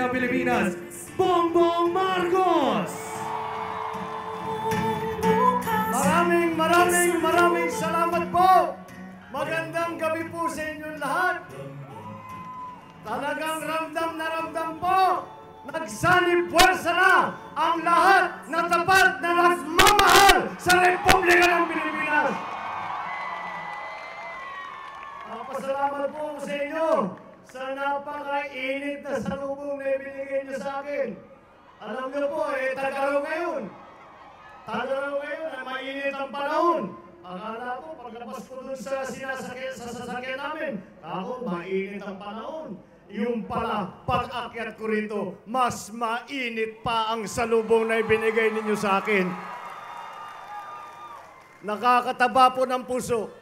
ng Pilipinas, Bongbong Marcos! Maraming salamat po! Magandang gabi po sa inyong lahat! Talagang ramdam na ramdam po! Nagsanib puwersa na ang lahat na tapat na nagmamahal sa Republika ng Pilipinas! Pasalamat po sa inyo sa napakainit na salubong na ibinigay niyo sa akin. Alam niyo po, Tagaraw ngayon. Tagaraw ngayon ay mainit ang panahon. Akala ko, paglabas ko dun sa sasakyan namin, ako, mainit ang panahon. Yung pala, pag-akyat ko rito, mas mainit pa ang salubong na ibinigay ninyo sa akin. Nakakataba po ng puso.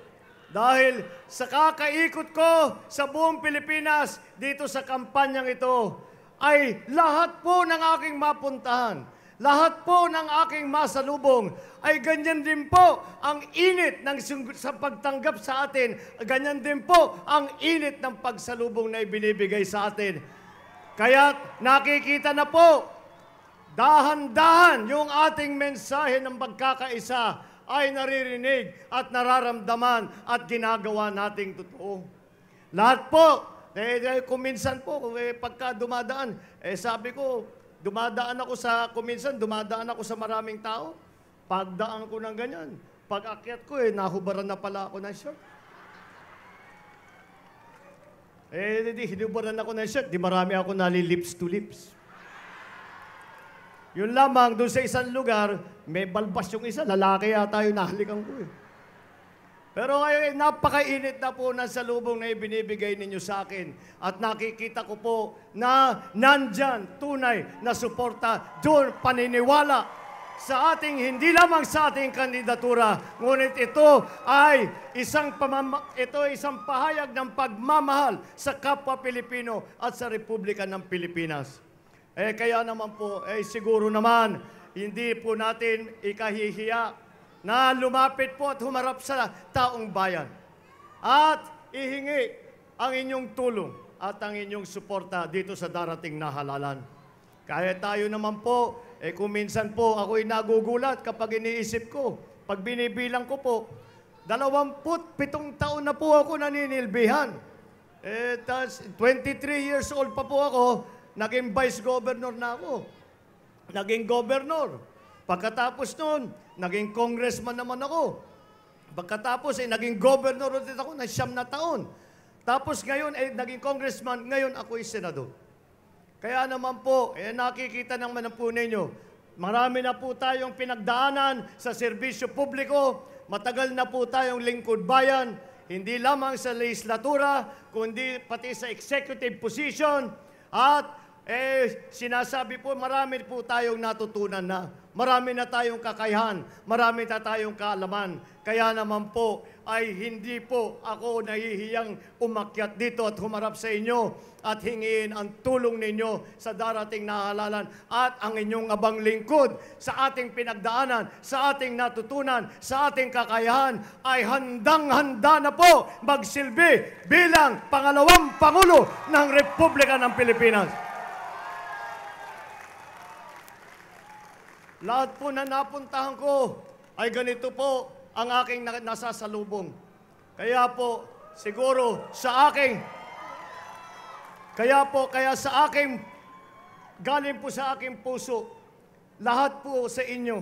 Dahil sa kakaikot ko sa buong Pilipinas, dito sa kampanyang ito, ay lahat po ng aking mapuntahan, lahat po ng aking masalubong, ay ganyan din po ang init sa pagtanggap sa atin, ganyan din po ang init ng pagsalubong na ibinibigay sa atin. Kaya nakikita na po, dahan-dahan yung ating mensahe ng pagkakaisa ay naririnig at nararamdaman at ginagawa nating totoo. Lahat po, kuminsan po, pagka dumadaan, sabi ko, dumadaan ako sa maraming tao. Pagdaan ko ng ganyan. Pag-akyat ko, nahubaran na pala ako ng shirt. Hinubaran ako ng shirt, di marami ako lips to lips. Yun lamang, doon sa isang lugar, may balbas yung isa, lalaki yata yung nahalikan ko Pero ngayon, napakainit na po ng salubong na ibinibigay ninyo sa akin. At nakikita ko po na nandyan tunay na suporta, doon paniniwala sa ating, hindi lamang sa ating kandidatura, ngunit ito ay isang pahayag ng pagmamahal sa kapwa Pilipino at sa Republika ng Pilipinas. Kaya naman po, siguro naman, hindi po natin ikahihiya na lumapit po at humarap sa taong bayan. At ihingi ang inyong tulong at ang inyong suporta dito sa darating na halalan. Kaya tayo naman po, kung minsan po ako'y nagugulat kapag iniisip ko, pag binibilang ko po, 27 taon na po ako naninilbihan. 23 years old pa po ako, naging vice governor na ako. Naging governor. Pagkatapos noon, naging congressman naman ako. Pagkatapos, naging governor ulit ako na 9 na taon. Tapos ngayon, naging congressman. Ngayon, ako'y senador. Kaya naman po, nakikita naman po ninyo, marami na po tayong pinagdaanan sa serbisyo publiko. Matagal na po tayong lingkod bayan. Hindi lamang sa legislatura, kundi pati sa executive position. At sinasabi po, marami po tayong natutunan na. Marami na tayong kakayahan. Marami na tayong kaalaman. Kaya naman po, ay hindi po ako nahihiyang umakyat dito at humarap sa inyo at hingiin ang tulong ninyo sa darating na halalan at ang inyong abang lingkod sa ating pinagdaanan, sa ating natutunan, sa ating kakayahan ay handang-handa na po magsilbi bilang pangalawang Pangulo ng Republika ng Pilipinas. Lahat po na napuntahan ko ay ganito po ang aking nasasalubong. Kaya po, siguro sa aking, galing po sa aking puso, lahat po sa inyo,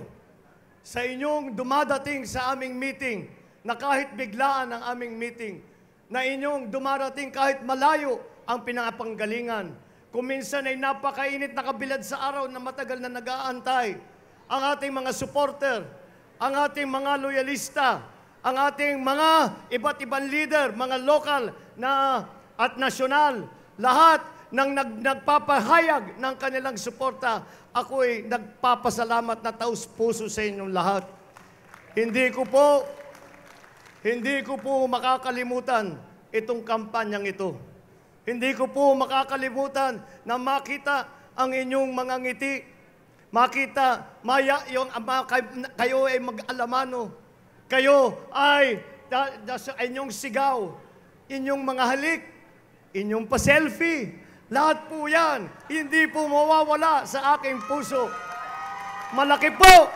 sa inyong dumadating sa aming meeting, na kahit biglaan ang aming meeting, na inyong dumarating kahit malayo ang pinapanggalingan, kung minsan ay napakainit na kabilad sa araw na matagal na nag-aantay, ang ating mga supporter, ang ating mga loyalista, ang ating mga iba't ibang leader, mga lokal at nasyonal, lahat ng nagpapahayag ng kanilang suporta, ako'y nagpapasalamat na taus-puso sa inyong lahat. Hindi ko po makakalimutan itong kampanyang ito. Hindi ko po makakalimutan na makita ang inyong mga ngiti. Makita, kayo ay mag-alamano. Kayo ay inyong sigaw, inyong mga halik, inyong pa-selfie, Lahat po yan, hindi po mawawala sa aking puso. Malaki po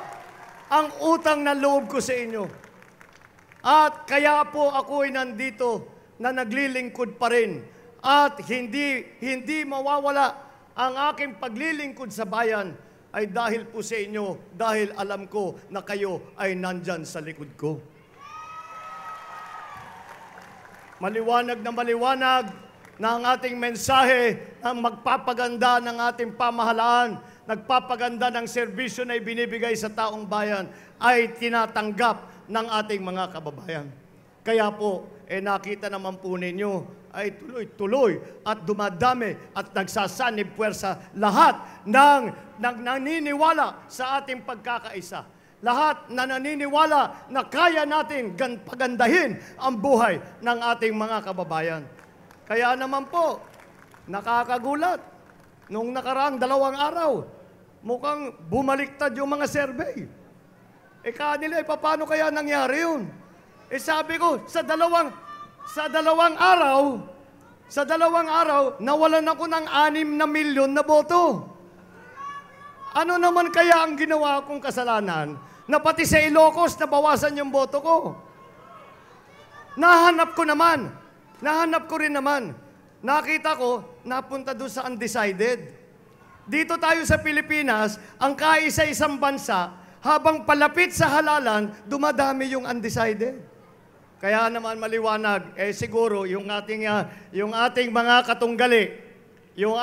ang utang na loob ko sa inyo. At kaya po ako'y nandito na naglilingkod pa rin. At hindi mawawala ang aking paglilingkod sa bayan ay dahil po sa inyo, dahil alam ko na kayo ay nandyan sa likod ko. Maliwanag na ang ating mensahe ang magpapaganda ng ating pamahalaan, nagpapaganda ng serbisyo na ibinibigay sa taong bayan ay tinatanggap ng ating mga kababayan. Kaya po, nakita naman po ninyo ay tuloy-tuloy at dumadami at nagsasanib puwersa lahat ng naniniwala sa ating pagkakaisa. Lahat na naniniwala na kaya natin pagandahin ang buhay ng ating mga kababayan. Kaya naman po, nakakagulat. Nung nakaraang 2 araw, mukhang bumaliktad yung mga survey. Kanila, paano kaya nangyari yun? Sabi ko, sa dalawang araw, nawalan ako ng 6 na milyon na boto. Ano naman kaya ang ginawa kong kasalanan na pati sa Ilocos nabawasan yung boto ko? Nahanap ko rin naman. Nakita ko, napunta doon sa undecided. Dito tayo sa Pilipinas, ang kaisa-isang bansa, habang palapit sa halalan, dumadami yung undecided. Kaya naman maliwanag, siguro yung ating mga katunggali, yung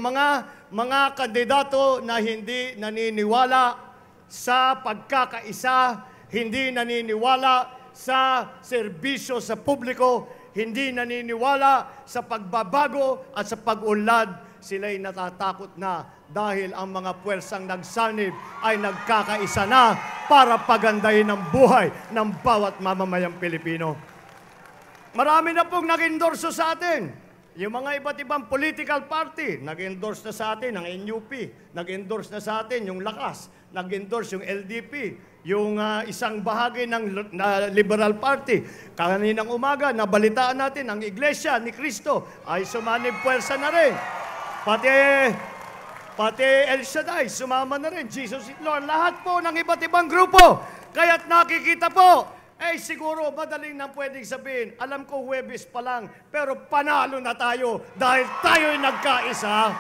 mga kandidato na hindi naniniwala sa pagkakaisa, hindi naniniwala sa serbisyo sa publiko, hindi naniniwala sa pagbabago at sa pag-unlad, sila'y natatakot na dahil ang mga puwersang nagsanib ay nagkakaisa na para pagandahin ang buhay ng bawat mamamayang Pilipino. Marami na pong nag-endorso sa atin. Yung mga iba't ibang political party, nag-endorse na sa atin ang NUP, nag-endorse na sa atin yung Lakas, nag-endorse yung LDP, yung isang bahagi ng Liberal Party. Kaninang umaga, nabalitaan natin ang Iglesia ni Cristo ay sumanib puwersa na rin. Pati El Shaddai, sumama na rin, Jesus is Lord. Lahat po ng iba't ibang grupo. Kaya't nakikita po, siguro madaling nang pwedeng sabihin, alam ko Huwebes pa lang, pero panalo na tayo dahil tayo'y nagkaisa.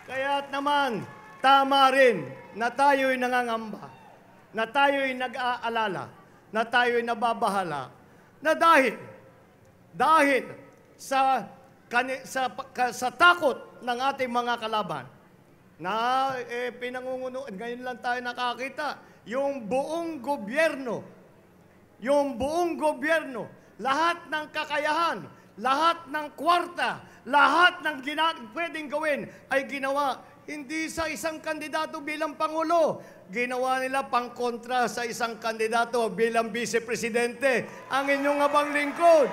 Kaya't naman, tama rin na tayo'y nangangamba, na tayo'y nag-aalala, na tayo'y nababahala, na dahil sa takot ng ating mga kalaban, na pinangungunuan, ngayon lang tayo nakakita, yung buong gobyerno, lahat ng kakayahan, lahat ng kwarta, lahat ng pwedeng gawin ay ginawa hindi sa isang kandidato bilang Pangulo. Ginawa nila pangkontra sa isang kandidato bilang Vice Presidente, ang inyong abang lingkod.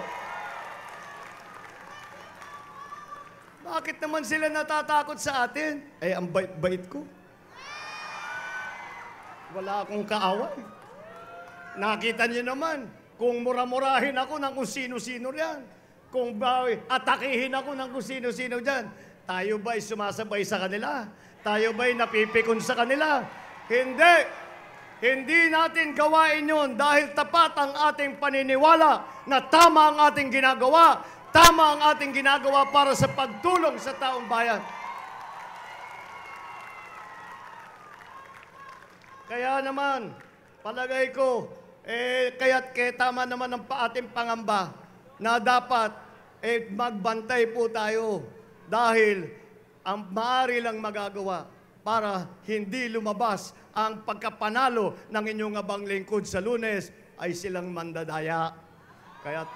Bakit naman sila natatakot sa atin? Ang bait-bait ko. Wala akong kaaway. Nakita niyo naman, kung mura-murahin ako ng kung sino-sino riyan, kung atakihin ako ng kung sino-sino dyan, tayo ba'y sumasabay sa kanila? Tayo ba'y napipikon sa kanila? Hindi! Hindi natin gawain yun dahil tapat ang ating paniniwala na tama ang ating ginagawa. Tama ang ating ginagawa para sa pagtulong sa taong bayan. Kaya naman, palagay ko, kaya't tama naman ang ating pangamba na dapat magbantay po tayo dahil ang maaari lang magagawa para hindi lumabas ang pagkapanalo ng inyong abang lingkod sa Lunes ay silang mandadaya. Kaya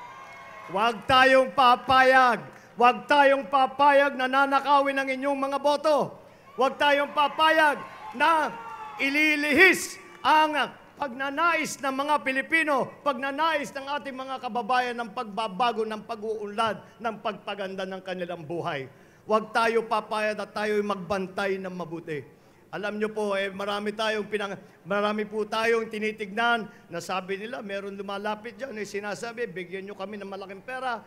huwag tayong papayag na nanakawin ang inyong mga boto. Huwag tayong papayag na ililihis ang pagnanais ng mga Pilipino, pagnanais ng ating mga kababayan ng pagbabago, ng pag-uunlad, ng pagpaganda ng kanilang buhay. Huwag tayo papayag at tayo'y magbantay ng mabuti. Alam nyo po, marami po tayong tinitignan na sabi nila, meron lumalapit dyan, sinasabi, bigyan nyo kami ng malaking pera,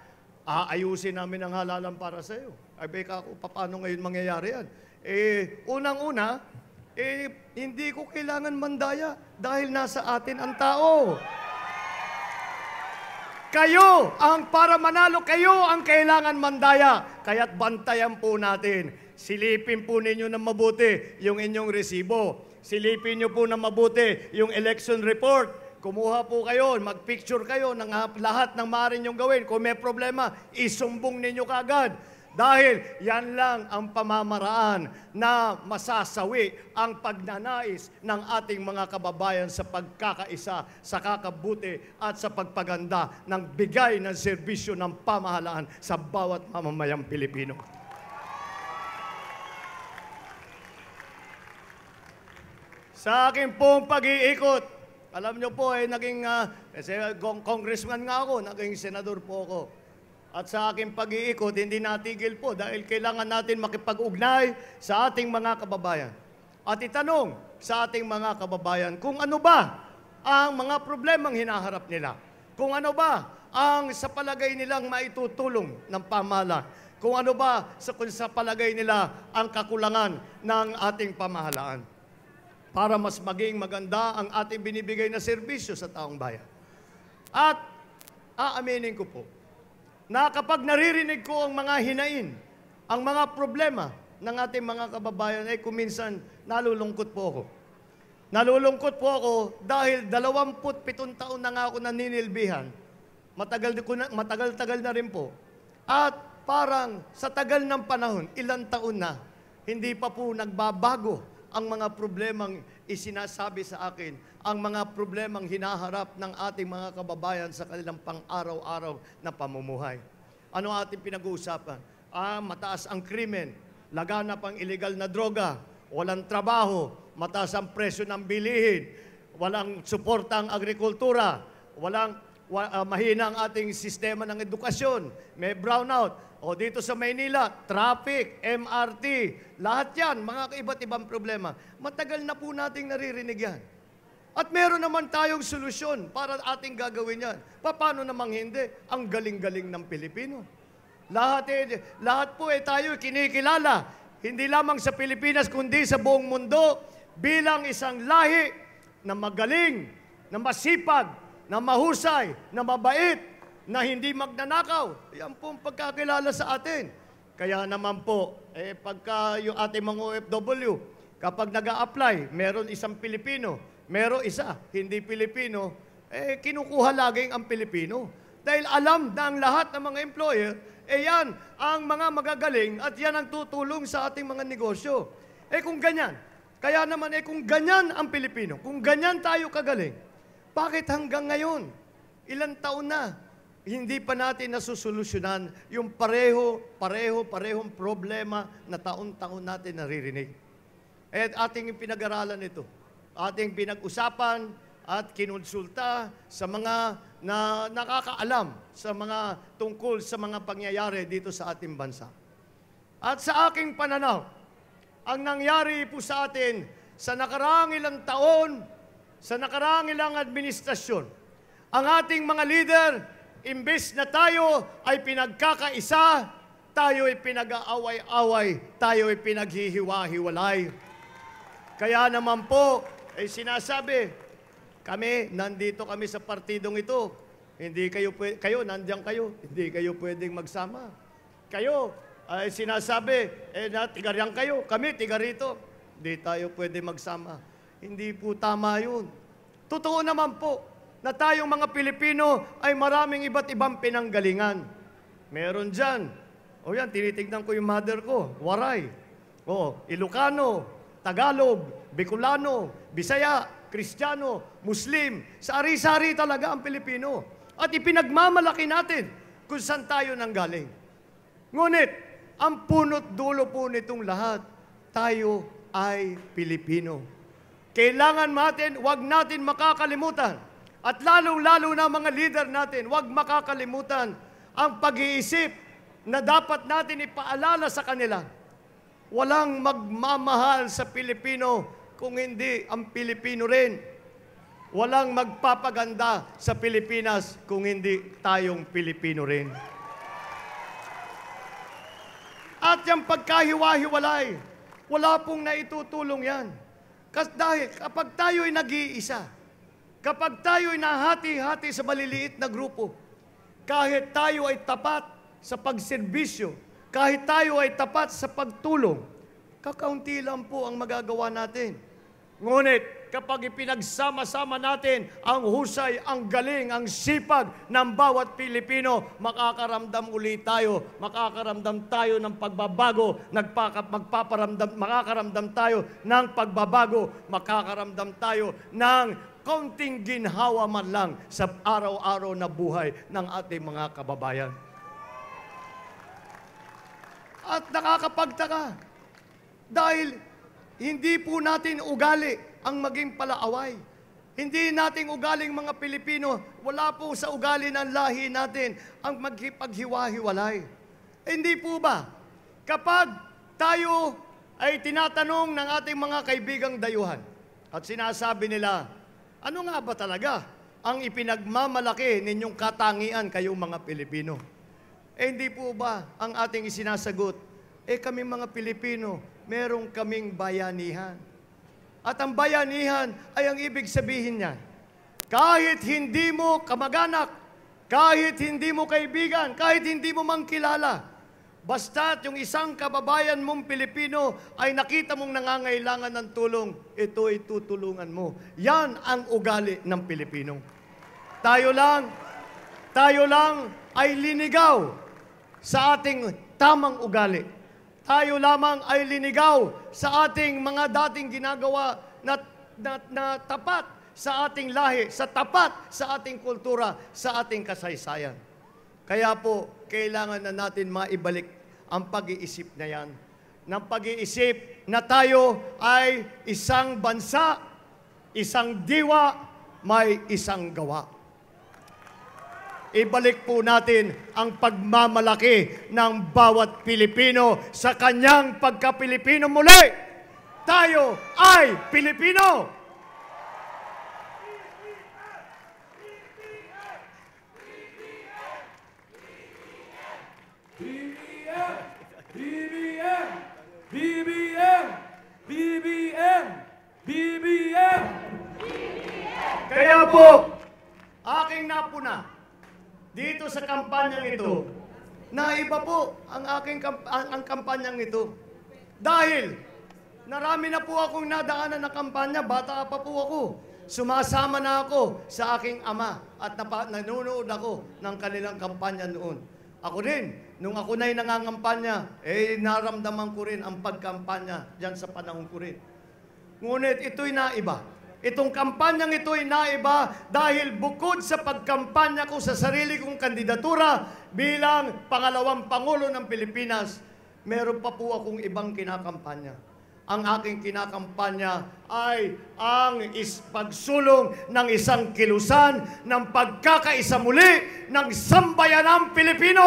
aayusin namin ang halalan para sa iyo. Ay, beka ako, paano ngayon mangyayari yan? Unang-una, hindi ko kailangan mandaya dahil nasa atin ang tao. Kayo, para manalo, kayo ang kailangan mandaya. Kaya't bantayan po natin. Silipin po ninyo ng mabuti yung inyong resibo. Silipin nyo po ng mabuti yung election report. Kumuha po kayo, magpicture kayo ng lahat ng maaari nyong gawin. Kung may problema, isumbong ninyo kaagad. Dahil yan lang ang pamamaraan na masasawi ang pagnanais ng ating mga kababayan sa pagkakaisa, sa kakabuti at sa pagpaganda ng bigay ng serbisyo ng pamahalaan sa bawat mamamayang Pilipino. Sa akin pong pag-iikot, alam nyo po, naging congressman nga ako, naging senador po ako. At sa aking pag-iikot, hindi natigil po dahil kailangan natin makipag-ugnay sa ating mga kababayan. At itanong sa ating mga kababayan kung ano ba ang mga problemang hinaharap nila. Kung ano ba ang sa palagay nilang maitutulong ng pamahalaan. Kung ano ba sa palagay nila ang kakulangan ng ating pamahalaan. Para mas maging maganda ang ating binibigay na serbisyo sa taong bayan. At aaminin ko po, na kapag naririnig ko ang mga hinain, ang mga problema ng ating mga kababayan, kuminsan nalulungkot po ako. Nalulungkot po ako dahil 27 taon na nga ako naninilbihan. Matagal-tagal na rin po. At parang sa tagal ng panahon, ilang taon na, hindi pa po nagbabago ang mga problemang isinasabi sa akin, ang mga problemang hinaharap ng ating mga kababayan sa kanilang pang-araw-araw na pamumuhay. Ano ating pinag-uusapan? Mataas ang krimen, laganap ang illegal na droga, walang trabaho, mataas ang presyo ng bilihin, walang suporta ang agrikultura, mahina ang ating sistema ng edukasyon, may brownout. O dito sa Maynila, traffic, MRT, lahat yan, mga iba't ibang problema. Matagal na po nating naririnig yan. At meron naman tayong solusyon para ating gagawin yan. Paano namang hindi? Ang galing-galing ng Pilipino. Lahat po tayo kinikilala, hindi lamang sa Pilipinas, kundi sa buong mundo, bilang isang lahi na magaling, na masipag, na mahusay, na mabait, na hindi magnanakaw. Yan po ang pagkakilala sa atin. Kaya naman po, pagka yung ating mga OFW, kapag nag-a-apply, meron isang Pilipino, meron isa, hindi Pilipino, kinukuha laging ang Pilipino. Dahil alam ng lahat ng mga employer, yan ang mga magagaling at yan ang tutulong sa ating mga negosyo. Kung ganyan, kaya naman kung ganyan ang Pilipino, kung ganyan tayo kagaling, bakit hanggang ngayon, ilang taon na, hindi pa natin nasusolusyonan yung parehong problema na taon-taon natin naririnig. At ating pinag-aralan ito, ating pinag-usapan at kinonsulta sa mga na nakakaalam sa mga tungkol sa mga pangyayari dito sa ating bansa. At sa aking pananaw, ang nangyari po sa atin sa nakaraang ilang taon, sa nakaraang ilang administrasyon, ang ating mga leader, imbes na tayo ay pinagkakaisa, tayo ay pinag-aaway-away, tayo ay pinaghihiwa-hiwalay. Kaya naman po, sinasabi, nandito kami sa partidong ito. Hindi kayo, nandiyan kayo, hindi kayo pwedeng magsama. Kayo, sinasabi, tiga-riyan kayo, kami, tiga rito. Hindi tayo pwede magsama. Hindi po tama yun. Totoo naman po, na tayong mga Pilipino ay maraming iba't ibang pinanggalingan. Meron dyan. Yan, tinitignan ko yung mother ko, Waray. Ilocano, Tagalog, Bicolano, Bisaya, Kristiyano, Muslim. Sa ari-sari talaga ang Pilipino. At ipinagmamalaki natin kung saan tayo nanggaling. Ngunit, ang punot dulo po nitong lahat, tayo ay Pilipino. Kailangan natin, wag natin makakalimutan. At lalong-lalo na mga leader natin, huwag makakalimutan ang pag-iisip na dapat natin ipaalala sa kanila Walang magmamahal sa Pilipino kung hindi ang Pilipino rin. Walang magpapaganda sa Pilipinas kung hindi tayong Pilipino rin. At yung pagkahiwa-hiwalay, wala pong naitutulong yan. Dahil kapag tayo'y nag-iisa, kapag tayo'y nahati-hati sa maliliit na grupo, kahit tayo ay tapat sa pagserbisyo, kahit tayo ay tapat sa pagtulong, kakaunti lang po ang magagawa natin. Ngunit kapag ipinagsama-sama natin ang husay, ang galing, ang sipag ng bawat Pilipino, makakaramdam tayo ng pagbabago, makakaramdam tayo ng pagbabago, makakaramdam tayo ng kaunting ginhawa man lang sa araw-araw na buhay ng ating mga kababayan. At nakakapagtaka, dahil hindi po natin ugali ang maging palaaway. Hindi nating ugaling mga Pilipino, wala po sa ugali ng lahi natin ang magkipaghiwa-hiwalay. Hindi po ba, kapag tayo ay tinatanong ng ating mga kaibigang dayuhan at sinasabi nila, ano nga ba talaga ang ipinagmamalaki ninyong katangian kayong mga Pilipino? Hindi po ba ang ating isinasagot, kami mga Pilipino, merong kaming bayanihan. At ang bayanihan ay ang ibig sabihin niya, kahit hindi mo kamag-anak, kahit hindi mo kaibigan, kahit hindi mo mangkilala, basta't yung isang kababayan mong Pilipino ay nakita mong nangangailangan ng tulong, ito ay tutulungan mo. Yan ang ugali ng Pilipino. Tayo lang ay linigaw sa ating tamang ugali. Tayo lamang ay linigaw sa ating mga dating ginagawa na tapat sa ating lahi, sa tapat sa ating kultura, sa ating kasaysayan. Kaya po, kailangan na natin maibalik ang pag-iisip na yan. Ng pag-iisip na tayo ay isang bansa, isang diwa, may isang gawa. Ibalik po natin ang pagmamalaki ng bawat Pilipino sa kanyang pagka-Pilipino muli. Tayo ay Pilipino! BBM! BBM! BBM! BBM! BBM! Kaya po, aking napuna dito sa kampanyang ito, naiba po ang kampanyang ito. Dahil narami na po akong nadaanan na kampanya, bata pa po ako. Sumasama na ako sa aking ama at nanonood ako ng kanilang kampanya noon. Ako rin, nung ako na'y nangangampanya, naramdaman ko rin ang pagkampanya dyan sa panahon ko rin. Ngunit ito'y naiba. Itong kampanyang ito'y naiba dahil bukod sa pagkampanya ko sa sarili kong kandidatura bilang pangalawang Pangulo ng Pilipinas, meron pa po akong ibang kinakampanya. Ang aking kinakampanya ay ang pagsulong ng isang kilusan ng pagkakaisa muli ng sambayanang Pilipino.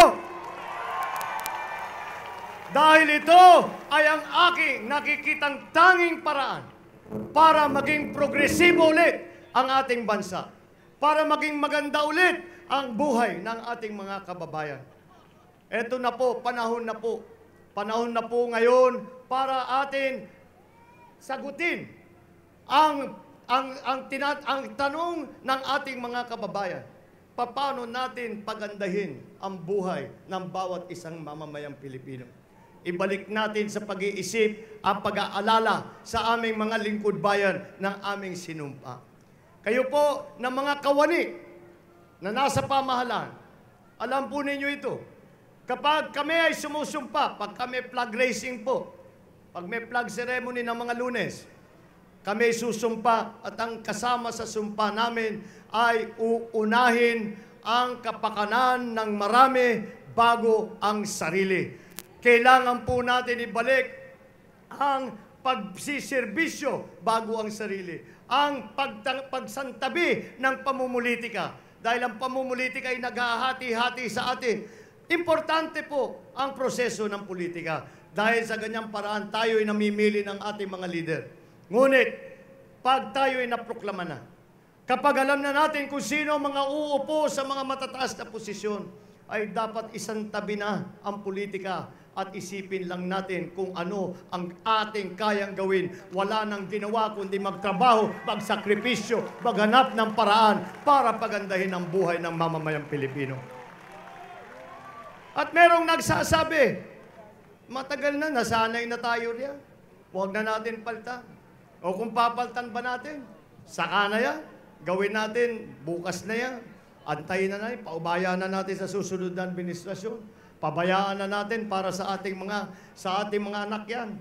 Dahil ito ay ang aking nakikitang tanging paraan para maging progresibo ulit ang ating bansa, para maging maganda ulit ang buhay ng ating mga kababayan. Ito na po, panahon na po ngayon para atin sagutin ang tanong ng ating mga kababayan. Paano natin pagandahin ang buhay ng bawat isang mamamayang Pilipino? Ibalik natin sa pag-iisip ang pag-aalala sa aming mga lingkod bayan ng aming sinumpa. Kayo po na mga kawani na nasa pamahalaan, alam po ninyo ito. Kapag kami ay sumusumpa, pag kami flag raising po, pag may flag ceremony ng mga Lunes, kami susumpa at ang kasama sa sumpa namin ay uunahin ang kapakanan ng marami bago ang sarili. Kailangan po natin ibalik ang pagsiservisyo bago ang sarili. Ang pagsantabi ng pamumulitika. Dahil ang pamumulitika ay naghahati-hati sa atin. Importante po ang proseso ng politika. Dahil sa ganyang paraan, tayo ay namimili ng ating mga leader. Ngunit, pag tayo ay naproklama na, kapag alam na natin kung sino ang mga uupo sa mga matataas na posisyon, ay dapat isang tabi na ang politika at isipin lang natin kung ano ang ating kayang gawin. Wala nang ginawa kundi magtrabaho, magsakripisyo, maghanap ng paraan para pagandahin ang buhay ng mamamayang Pilipino. At merong nagsasabi, matagal na, nasanay na tayo riyan. Huwag na natin paltan. O kung papaltan ba natin, saka na yan. Gawin natin, bukas na yan. Antayin na natin, paubayan na natin sa susunod na administrasyon. Pabayaan na natin para sa ating mga anak yan.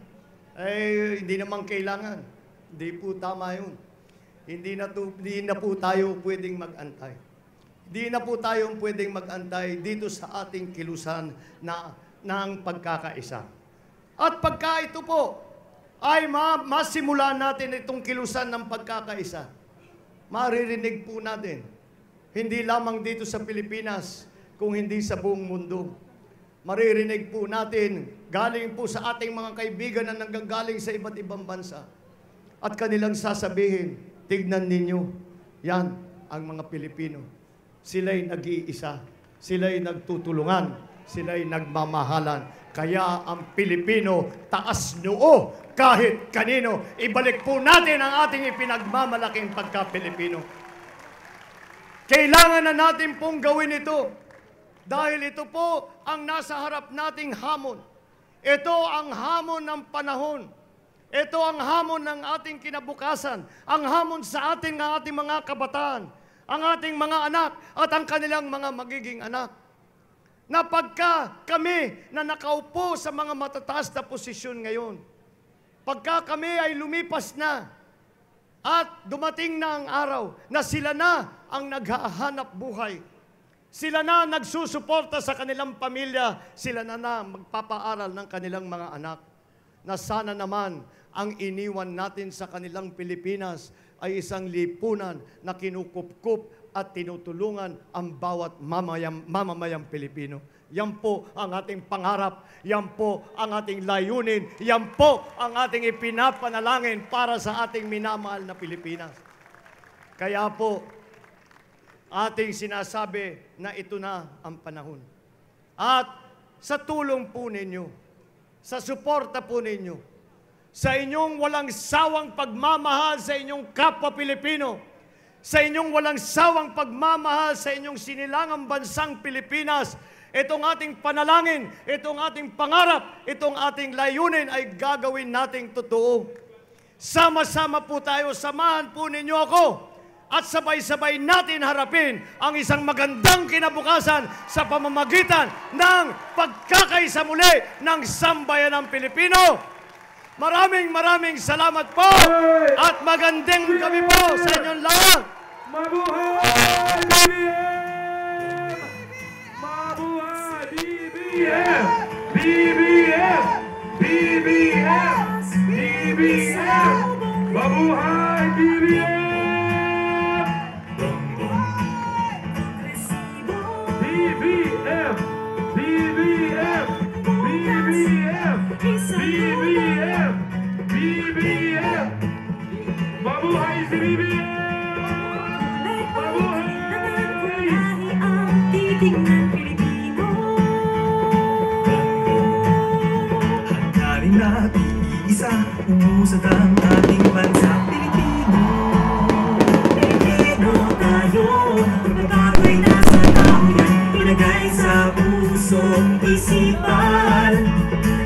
Eh, hindi naman kailangan. Hindi po tama yun. Hindi na po tayo pwedeng mag-antay. Hindi na po tayo pwedeng mag-antay dito sa ating kilusan ng pagkakaisa. At pagka ito po ay masimulan natin itong kilusan ng pagkakaisa, maririnig po natin, hindi lamang dito sa Pilipinas, kung hindi sa buong mundo. Maririnig po natin, galing po sa ating mga kaibigan na nanggagaling sa iba't ibang bansa. At kanilang sasabihin, tignan ninyo, yan ang mga Pilipino. Sila'y nag-iisa, sila'y nagtutulungan, sila'y nagmamahalan. Kaya ang Pilipino, taas noo kahit kanino. Ibalik po natin ang ating ipinagmamalaking pagka-Pilipino. Kailangan na natin pong gawin ito dahil ito po ang nasa harap nating hamon. Ito ang hamon ng panahon. Ito ang hamon ng ating kinabukasan. Ang hamon sa ating mga kabataan, ang ating mga anak at ang kanilang mga magiging anak. Na pagka kami na nakaupo sa mga matataas na posisyon ngayon, pagka kami ay lumipas na at dumating na ang araw na sila na ang naghahanap buhay, sila na nagsusuporta sa kanilang pamilya, sila na magpapaaral ng kanilang mga anak, na sana naman ang iniwan natin sa kanilang Pilipinas ay isang lipunan na kinukupkup at tinutulungan ang bawat mamamayang Pilipino. Yan po ang ating pangarap, yan po ang ating layunin, yan po ang ating ipinapanalangin para sa ating minamahal na Pilipinas. Kaya po, ating sinasabi na ito na ang panahon. At sa tulong po ninyo, sa suporta po ninyo, sa inyong walang sawang pagmamahal sa inyong kapwa Pilipino, sa inyong walang sawang pagmamahal sa inyong sinilangang bansang Pilipinas, itong ating panalangin, itong ating pangarap, itong ating layunin ay gagawin nating totoo. Sama-sama po tayo, samahan po ninyo ako at sabay-sabay natin harapin ang isang magandang kinabukasan sa pamamagitan ng pagkakaisa muli ng sambayanang Pilipino. Maraming salamat po at magandang gabi po sa inyong lahat. Mabuhay BBM! Mabuhay BBM! BBM! BBM! BBM! Mabuhay BBM! BBM! BBM! BBM! BBM! BBM! Mabuhay si BBM! Titignan Pilipino. Hangarin natin iisa, umusad ang ating bansa Pilipino. Pilipino tayo, pagbabago'y nasa tao yan, ilagay sa pusong isipan.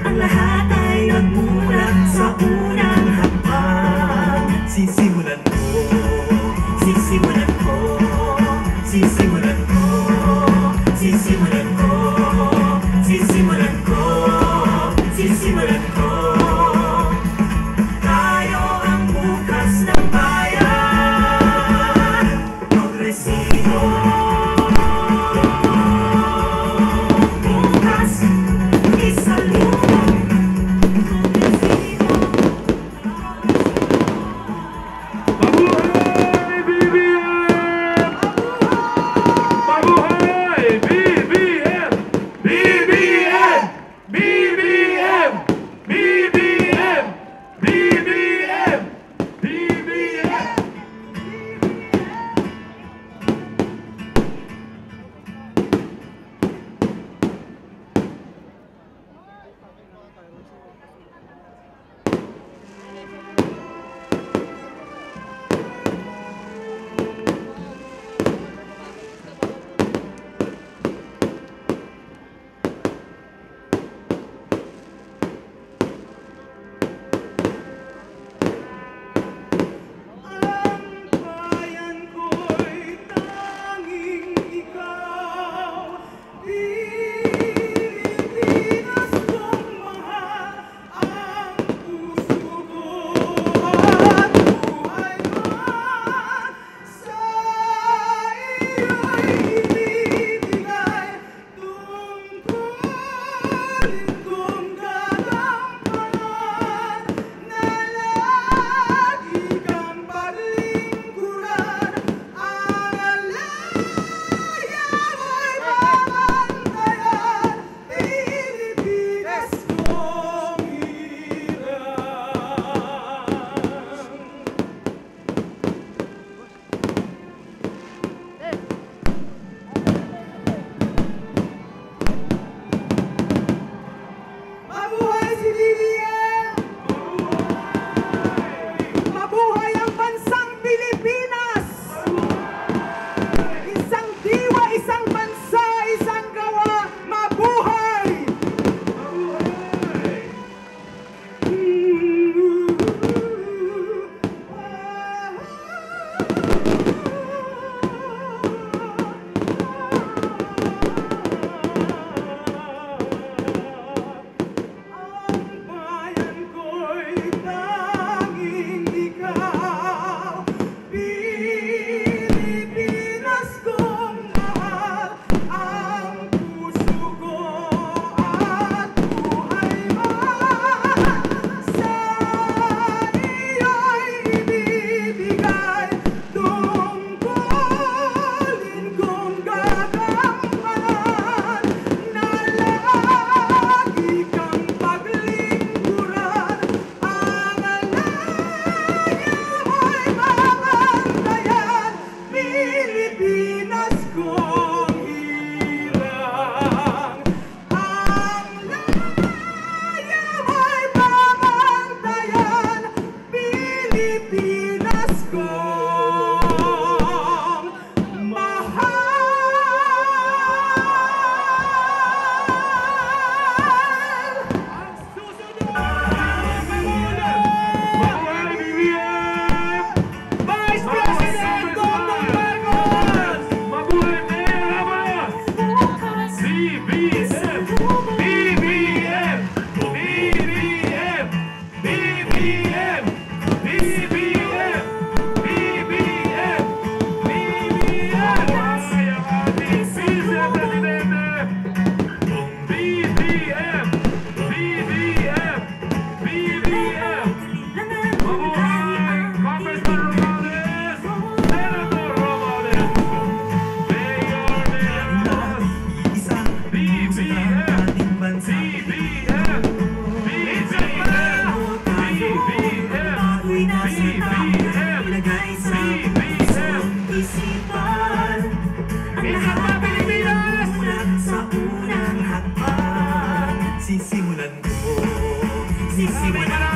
Ang lahat ay nagmula sa unang hakbang. Sisimulan ko, sisimulan ko, sisimulan ko. Sisimulan ko, sisimulan ko, sisimulan ko. Tayo ang bukas ng bayan, progresibo. Bukas, isalubong, progresibo. Mabuhay BBM! Mabuhay BBM! BBM! BBM! Manalo!